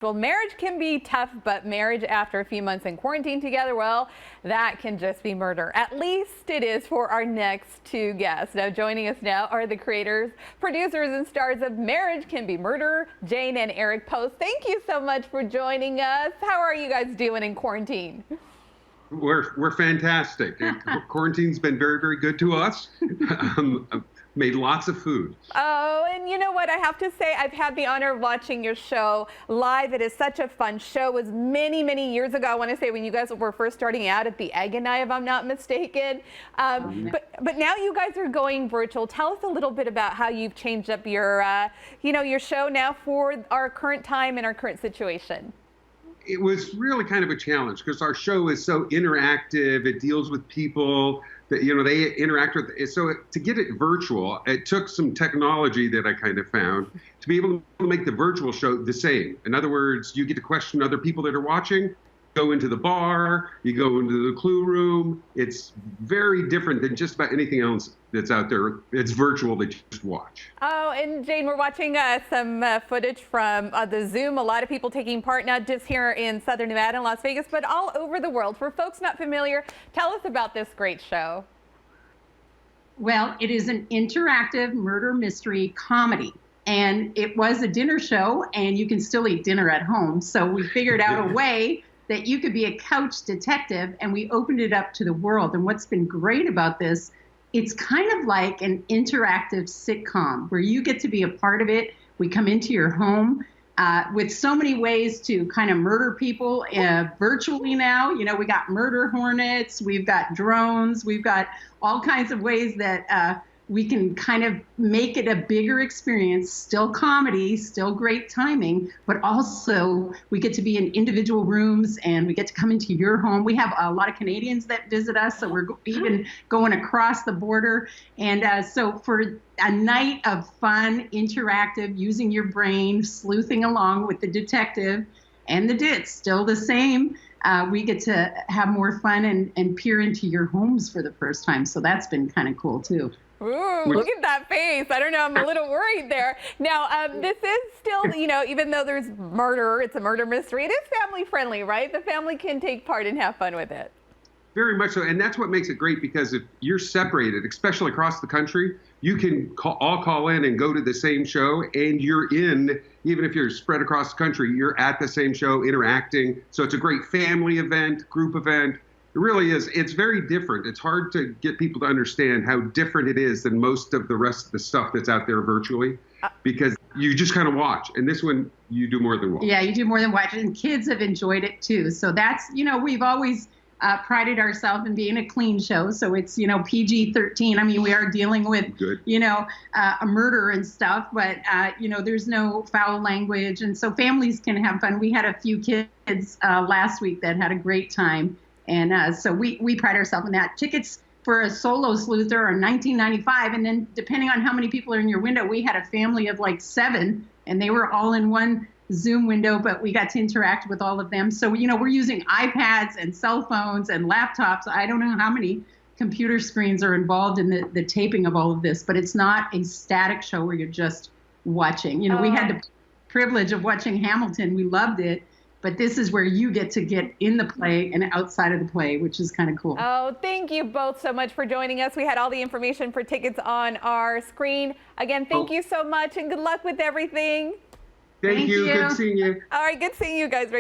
Well, marriage can be tough, but marriage after a few months in quarantine together, well, that can just be murder. At least it is for our next two guests. Now, joining us now are the creators, producers, and stars of Marriage Can Be Murder, Jane and Eric Post. Thank you so much for joining us. How are you guys doing in quarantine? We're fantastic. Quarantine's been very, very good to us. Made lots of food. Oh, and you know what? I have to say, I've had the honor of watching your show live. It is such a fun show. It was many, many years ago. I want to say when you guys were first starting out at the Egg and I, if I'm not mistaken. But now you guys are going virtual. Tell us a little bit about how you've changed up your, your show now for our current time and our current situation. It was really kind of a challenge because our show is so interactive. It deals with people that, they interact with. So to get it virtual, it took some technology that I kind of found to be able to make the virtual show the same. In other words, you get to question other people that are watching, go into the bar, you go into the clue room. It's very different than just about anything else that's out there. It's virtual that you just watch. Oh, and Jane, we're watching some footage from the Zoom. A lot of people taking part, not just here in Southern Nevada and Las Vegas, but all over the world. For folks not familiar, tell us about this great show. Well, it is an interactive murder mystery comedy. And it was a dinner show, and you can still eat dinner at home. So we figured out a way that you could be a couch detective, and we opened it up to the world. And what's been great about this, it's kind of like an interactive sitcom where you get to be a part of it. We come into your home with so many ways to kind of murder people virtually now. We got murder hornets, we've got drones, we've got all kinds of ways that we can kind of make it a bigger experience, still comedy, still great timing, but also we get to be in individual rooms and we get to come into your home. We have a lot of Canadians that visit us, so we're even going across the border. And so for a night of fun, interactive, using your brain, sleuthing along with the detective and the dit's still the same, we get to have more fun and peer into your homes for the first time. So that's been kind of cool too. Ooh, look at that face. I don't know. I'm a little worried there. Now, this is still, even though there's murder, it's a murder mystery. It is family friendly, right? The family can take part and have fun with it. Very much so. And that's what makes it great, because if you're separated, especially across the country, you can all call in and go to the same show, and you're in, even if you're spread across the country, you're at the same show interacting. So it's a great family event, group event. It really is. It's very different. It's hard to get people to understand how different it is than most of the rest of the stuff that's out there virtually, because you just kind of watch. And this one, you do more than watch. Yeah, you do more than watch. And kids have enjoyed it too. So that's, we've always prided ourselves in being a clean show. So it's, PG-13. I mean, we are dealing with, a murder and stuff, but, there's no foul language. And so families can have fun. We had a few kids last week that had a great time. And so we pride ourselves in that. Tickets for a solo sleuther are $19.95. And then depending on how many people are in your window, we had a family of like 7, and they were all in one Zoom window, but we got to interact with all of them. So, we're using iPads and cell phones and laptops. I don't know how many computer screens are involved in the taping of all of this, but it's not a static show where you're just watching. We had the privilege of watching Hamilton. We loved it. But this is where you get to get in the play and outside of the play, which is kind of cool. Oh, thank you both so much for joining us. We had all the information for tickets on our screen. Again, thank you so much, and good luck with everything. Thank you. Good seeing you. All right, good seeing you guys.